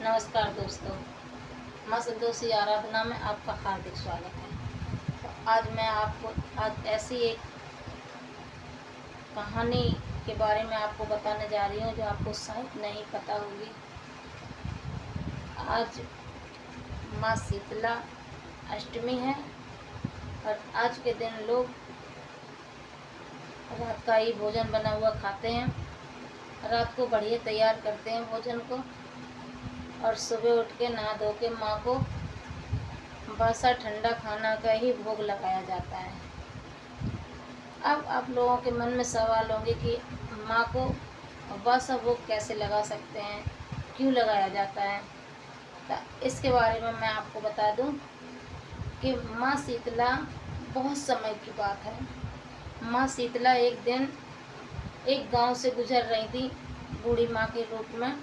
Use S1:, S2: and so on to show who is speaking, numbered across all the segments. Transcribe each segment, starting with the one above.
S1: नमस्कार दोस्तों, माँ संतोषी आराधना में आपका हार्दिक स्वागत है। तो आज मैं आपको ऐसी एक कहानी के बारे में आपको बताने जा रही हूँ जो आपको शायद नहीं पता होगी। आज माँ शीतला अष्टमी है और आज के दिन लोग रात का ही भोजन बना हुआ खाते हैं। रात को बढ़िया तैयार करते हैं भोजन को और सुबह उठ के नहा धो के माँ को बासा ठंडा खाना का ही भोग लगाया जाता है। अब आप लोगों के मन में सवाल होंगे कि माँ को बासा भोग कैसे लगा सकते हैं, क्यों लगाया जाता है। तो इसके बारे में मैं आपको बता दूं कि माँ शीतला बहुत समय की बात है। माँ शीतला एक दिन एक गांव से गुजर रही थी, बूढ़ी माँ के रूप में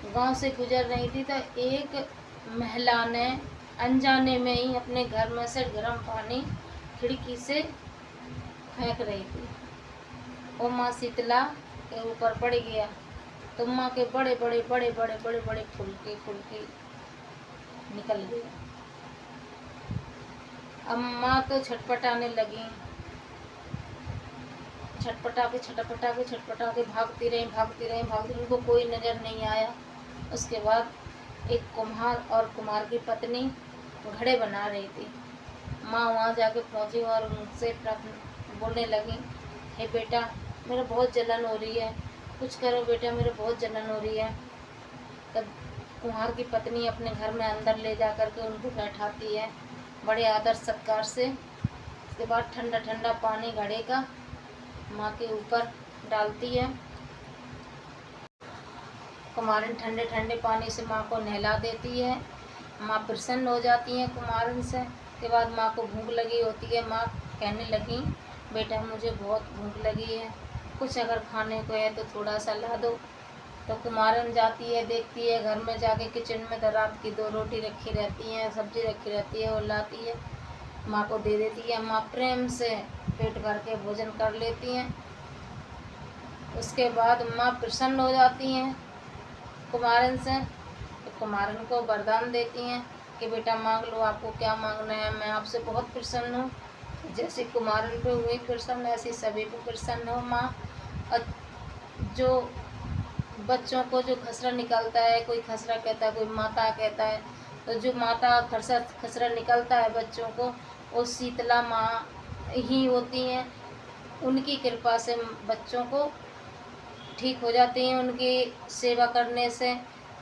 S1: गांव से गुजर रही थी। तो एक महिला ने अनजाने में ही अपने घर में से गर्म पानी खिड़की से फेंक रही थी। वो माँ शीतला के ऊपर पड़ गया तो माँ के बड़े बड़े फुलके निकल गए। अब माँ तो छटपटाने लगी, छटपटा के भागती रही। उनको कोई नज़र नहीं आया। उसके बाद एक कुम्हार और कुम्हार की पत्नी घड़े बना रही थी। माँ वहाँ जाके पहुँची और उनसे बोलने लगी, हे बेटा, मेरे बहुत जलन हो रही है, कुछ करो बेटा, मेरे बहुत जलन हो रही है। तब कुम्हार की पत्नी अपने घर में अंदर ले जा कर के उनको बैठाती है बड़े आदर सत्कार से। उसके बाद ठंडा ठंडा पानी घड़े का माँ के ऊपर डालती है। कुम्हारिन ठंडे ठंडे पानी से माँ को नहला देती है। माँ प्रसन्न हो जाती है कुम्हारिन से। के बाद माँ को भूख लगी होती है। माँ कहने लगी, बेटा, मुझे बहुत भूख लगी है, कुछ अगर खाने को है तो थोड़ा सा ला दो। तो कुम्हारिन जाती है, देखती है घर में जाके किचन में तो रात की 2 रोटी रखी रहती हैं, सब्जी रखी रहती है, वो लाती है, माँ को दे देती है। माँ प्रेम से पेट भर के भोजन कर लेती हैं। उसके बाद माँ प्रसन्न हो जाती हैं कुम्हारिन से। तो कुम्हारिन को वरदान देती हैं कि बेटा मांग लो, आपको क्या मांगना है, मैं आपसे बहुत प्रसन्न हूँ। जैसे कुम्हारिन पे हुई प्रसन्न, ऐसी सभी पे प्रसन्न हो माँ। और जो बच्चों को जो खसरा निकलता है, कोई खसरा कहता है, कोई माता कहता है, तो जो माता खसरा निकलता है बच्चों को, वो शीतला माँ ही होती हैं। उनकी कृपा से बच्चों को ठीक हो जाती हैं। उनकी सेवा करने से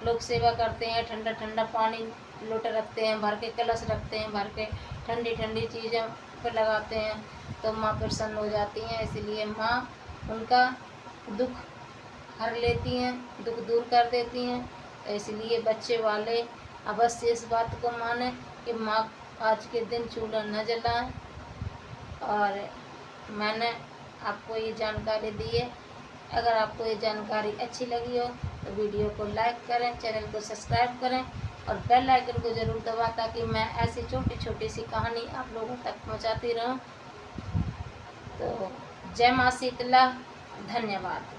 S1: लोग सेवा करते हैं, ठंडा ठंडा पानी लोटा रखते हैं भर के, कलश रखते हैं भर के, ठंडी ठंडी चीज़ें पर लगाते हैं तो माँ प्रसन्न हो जाती हैं। इसलिए माँ उनका दुख हर लेती हैं, दुख दूर कर देती हैं। तो इसलिए बच्चे वाले अवश्य इस बात को माने कि माँ आज के दिन चूल्हा न जलाएं। और मैंने आपको ये जानकारी दी है। अगर आपको ये जानकारी अच्छी लगी हो तो वीडियो को लाइक करें, चैनल को सब्सक्राइब करें और बेल आइकन को ज़रूर दबाएं ताकि मैं ऐसी छोटी छोटी सी कहानी आप लोगों तक पहुंचाती रहूं। तो जय माँ शीतला, धन्यवाद।